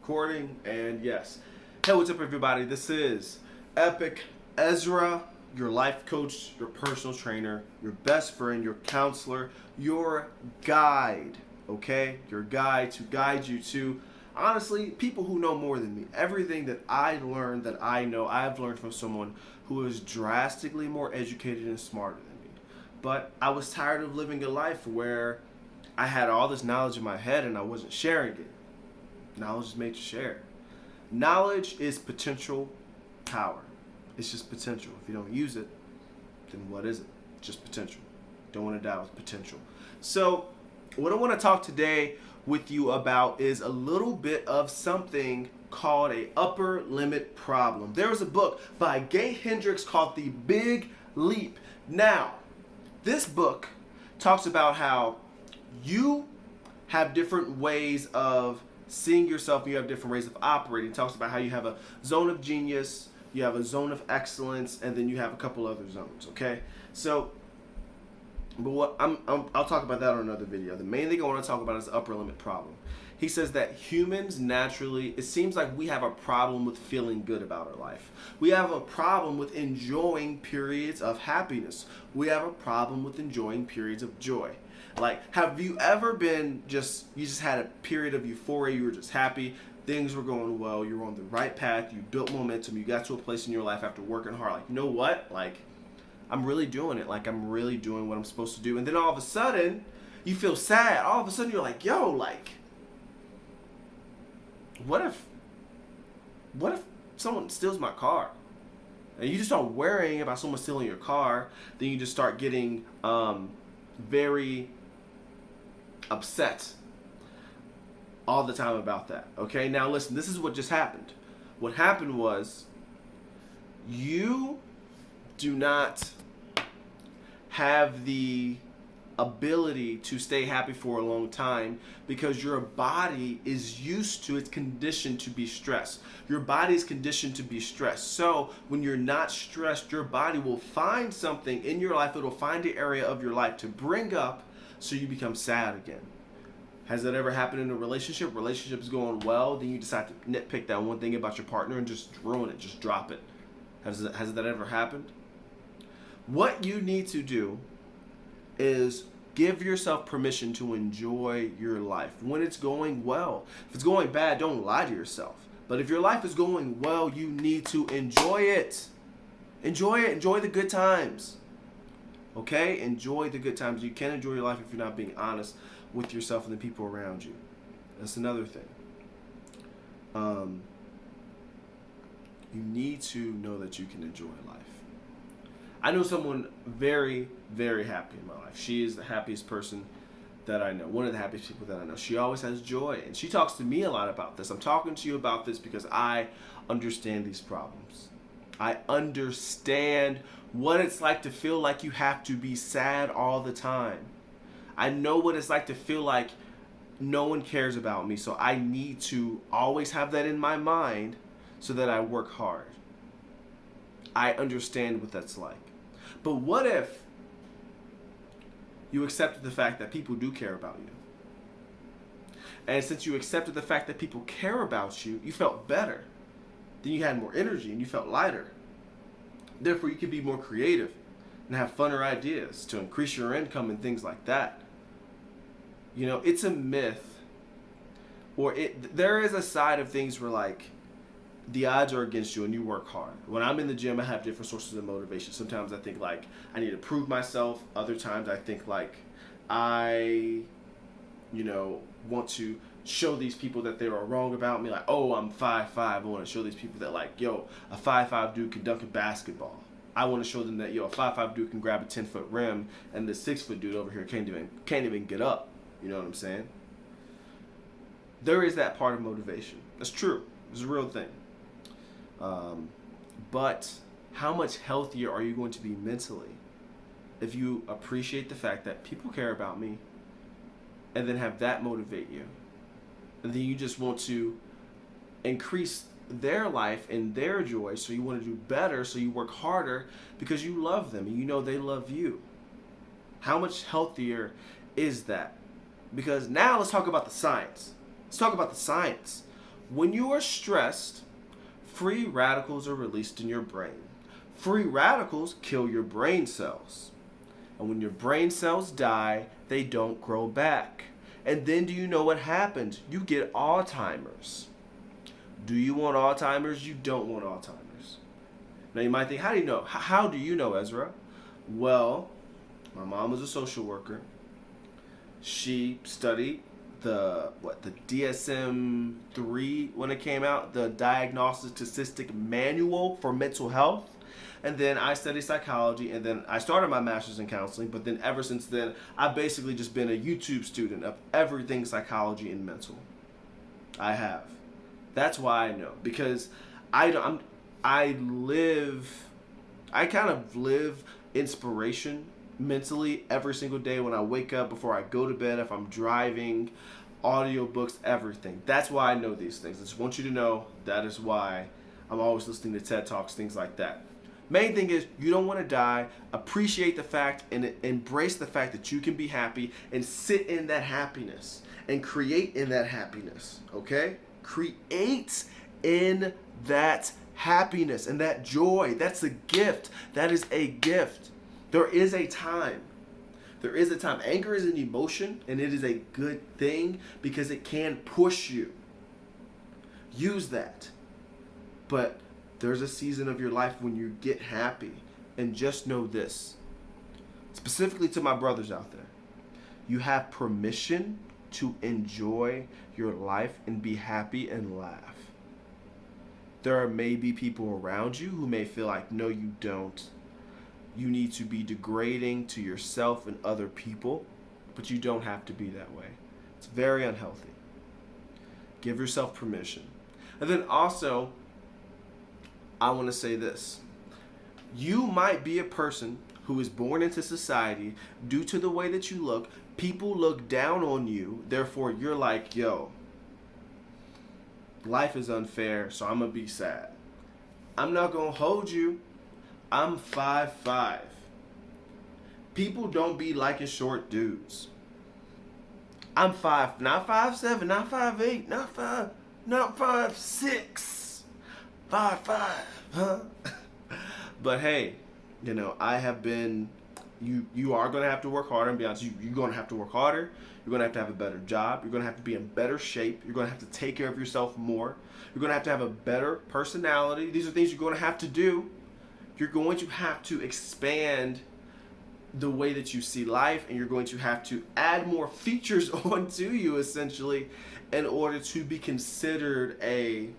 Recording, and yes. Hey, what's up, everybody? This is Epiq Ezra, your life coach, your personal trainer, your best friend, your counselor, your guide, okay? Your guide to guide you to, honestly, people who know more than me. Everything that I learned, that I know, I've learned from someone who is drastically more educated and smarter than me. But I was tired of living a life where I had all this knowledge in my head and I wasn't sharing it. Knowledge is made to share. Knowledge is potential power. It's just potential. If you don't use it, then what is it? Just potential. Don't want to die with potential. So, what I want to talk today with you about is a little bit of something called a upper limit problem. There was a book by Hendricks called The Big Leap. Now, this book talks about how you have different ways of seeing yourself, you have different ways of operating. It talks about how you have a zone of genius, you have a zone of excellence, and then you have a couple other zones, okay? So, but what I'll talk about that on another video. The main thing I want to talk about is the upper limit problem. He says that humans naturally, it seems like we have a problem with feeling good about our life. We have a problem with enjoying periods of happiness. We have a problem with enjoying periods of joy. Like, have you ever been you just had a period of euphoria, you were just happy, things were going well, you were on the right path, you built momentum, you got to a place in your life after working hard, like, you know what, like, I'm really doing it, like, I'm really doing what I'm supposed to do, and then all of a sudden, you feel sad, all of a sudden you're like, yo, like, what if someone steals my car? And you just start worrying about someone stealing your car, then you just start getting very upset all the time about that. Okay, now listen, this is what just happened. What happened was you do not have the ability to stay happy for a long time because your body is used to, it's conditioned to be stressed. Your body is conditioned to be stressed. So when you're not stressed, your body will find something in your life, it'll find an area of your life to bring up so you become sad again. Has that ever happened in a relationship? Relationship is going well, then you decide to nitpick that one thing about your partner and just ruin it, just drop it. Has that ever happened? What you need to do is give yourself permission to enjoy your life when it's going well. If it's going bad, don't lie to yourself. But if your life is going well, you need to enjoy it. Enjoy it. Enjoy the good times. Okay? Enjoy the good times. You can't enjoy your life if you're not being honest with yourself and the people around you. That's another thing. You need to know that you can enjoy life. I know someone very, very happy in my life. She is the happiest person that I know. One of the happiest people that I know. She always has joy. And she talks to me a lot about this. I'm talking to you about this because I understand these problems. I understand what it's like to feel like you have to be sad all the time. I know what it's like to feel like no one cares about me. So I need to always have that in my mind so that I work hard. I understand what that's like. But what if you accepted the fact that people do care about you? And since you accepted the fact that people care about you, you felt better. Then you had more energy and you felt lighter. Therefore, you could be more creative and have funner ideas to increase your income and things like that. You know, it's a myth. Or there is a side of things where, like, the odds are against you and you work hard. When I'm in the gym, I have different sources of motivation. Sometimes I think like I need to prove myself. Other times I think like I, want to show these people that they are wrong about me. Like, oh, I'm 5'5". I want to show these people that like, yo, a 5'5" dude can dunk a basketball. I want to show them that, yo, a 5'5" dude can grab a 10-foot rim and the 6-foot dude over here can't even get up. You know what I'm saying? There is that part of motivation. That's true. It's a real thing. But how much healthier are you going to be mentally if you appreciate the fact that people care about me and then have that motivate you? And then you just want to increase their life and their joy, so you want to do better, so you work harder because you love them and you know they love you. How much healthier is that? Because now let's talk about the science. Let's talk about the science. When you are stressed, free radicals are released in your brain. Free radicals kill your brain cells. And when your brain cells die, they don't grow back. And then do you know what happens? You get Alzheimer's. Do you want Alzheimer's? You don't want Alzheimer's. Now you might think, how do you know? How do you know, Ezra? Well, my mom was a social worker. She studied the DSM-3 when it came out, the Diagnostic Statistic Manual for Mental Health. And then I studied psychology, and then I started my master's in counseling, but then ever since then, I've basically just been a YouTube student of everything psychology and mental. I have. That's why I know, because I kind of live inspiration mentally every single day when I wake up, before I go to bed, if I'm driving, audiobooks, everything. That's why I know these things. I just want you to know that is why I'm always listening to TED Talks, things like that. Main thing is, you don't want to die. Appreciate the fact and embrace the fact that you can be happy and sit in that happiness and create in that happiness, okay? Create in that happiness and that joy. That's a gift. That is a gift. There is a time. There is a time. Anger is an emotion, and it is a good thing because it can push you. Use that. But there's a season of your life when you get happy. And just know this, specifically to my brothers out there, you have permission to enjoy your life and be happy and laugh. There are maybe people around you who may feel like, no, you don't. You need to be degrading to yourself and other people, but you don't have to be that way. It's very unhealthy. Give yourself permission. And then also, I want to say this. You might be a person who is born into society due to the way that you look. People look down on you. Therefore, you're like, yo, life is unfair, so I'm going to be sad. I'm not going to hold you. I'm 5'5". People don't be liking short dudes. I'm 5, not 5'7", not 5'8", not 5'6", 5'5", huh? But hey, you know, I have been, you are going to have to work harder, and be honest, you're going to have to work harder. You're going to have a better job. You're going to have to be in better shape. You're going to have to take care of yourself more. You're going to have a better personality. These are things you're going to have to do. You're going to have to expand the way that you see life, and you're going to have to add more features onto you, essentially, in order to be considered a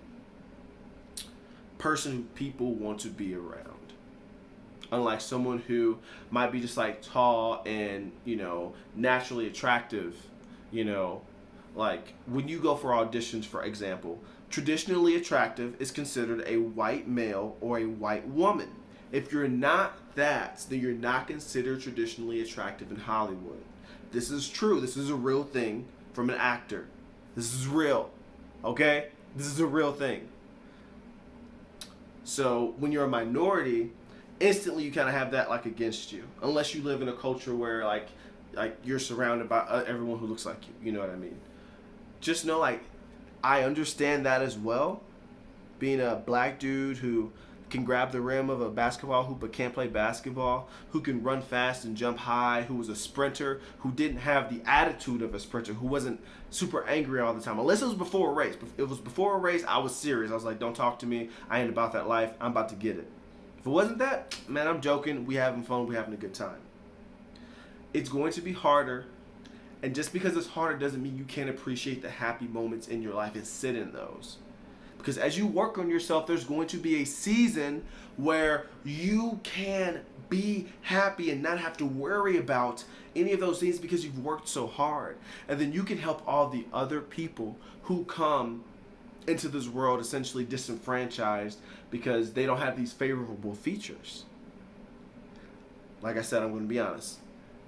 person who people want to be around. Unlike someone who might be just like tall and, you know, naturally attractive, you know, like when you go for auditions, for example, traditionally attractive is considered a white male or a white woman. If you're not that, then you're not considered traditionally attractive in Hollywood. This is true. This is a real thing from an actor. This is real. Okay? This is a real thing. So when you're a minority, instantly you kind of have that like against you. Unless you live in a culture where like you're surrounded by everyone who looks like you. You know what I mean? Just know, like, I understand that as well. Being a black dude who can grab the rim of a basketball hoop but can't play basketball, who can run fast and jump high, who was a sprinter, who didn't have the attitude of a sprinter, who wasn't super angry all the time. Unless it was before a race. If it was before a race, I was serious. I was like, don't talk to me. I ain't about that life. I'm about to get it. If it wasn't that, man, I'm joking. We having fun. We having a good time. It's going to be harder. And just because it's harder doesn't mean you can't appreciate the happy moments in your life and sit in those. Because as you work on yourself, there's going to be a season where you can be happy and not have to worry about any of those things because you've worked so hard. And then you can help all the other people who come into this world essentially disenfranchised because they don't have these favorable features. Like I said, I'm going to be honest.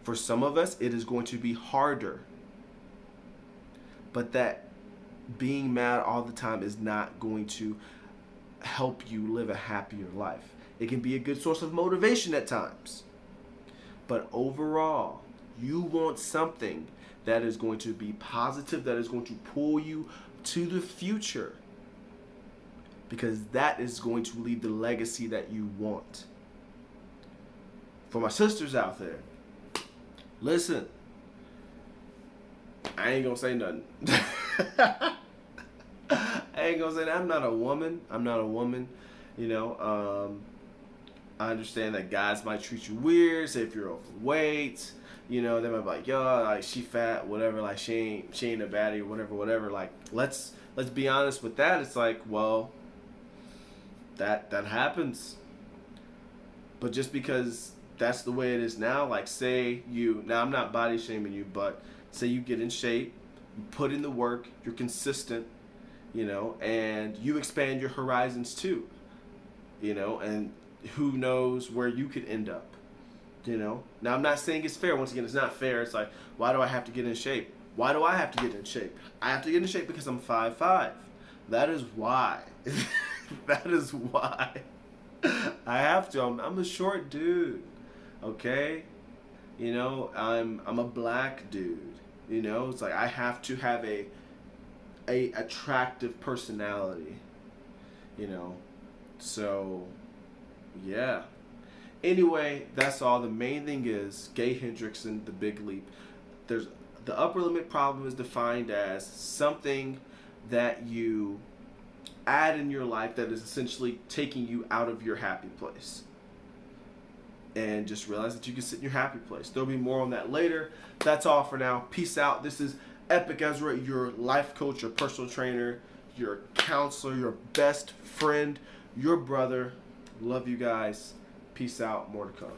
For some of us, it is going to be harder. But that being mad all the time is not going to help you live a happier life. It can be a good source of motivation at times. But overall, you want something that is going to be positive, that is going to pull you to the future. because that is going to leave the legacy that you want. For my sisters out there, listen, I ain't gonna say nothing. I ain't gonna say that. I'm not a woman. You know, I understand that guys might treat you weird. Say if you're overweight, you know, they might be like, yo, like she fat, whatever. Like she ain't a baddie or whatever. Like let's be honest with that. It's like, well, that happens. But just because that's the way it is now, like say you, now I'm not body shaming you, but say you get in shape, you put in the work, you're consistent, you know, and you expand your horizons too, you know, and who knows where you could end up, you know. Now I'm not saying it's fair. Once again, it's not fair. It's like, why do I have to get in shape? Why do I have to get in shape? I have to get in shape because I'm 5'5". That is why. That is why. I have to. I'm a short dude. Okay? You know, I'm a black dude. You know, it's like I have to have a attractive personality. You know. So yeah. Anyway, that's all. The main thing is Gay Hendricks and the Big Leap. There's the upper limit problem is defined as something that you add in your life that is essentially taking you out of your happy place. And just realize that you can sit in your happy place. There'll be more on that later. That's all for now. Peace out. This is Epiq Ezra, your life coach, your personal trainer, your counselor, your best friend, your brother. Love you guys. Peace out. More to come.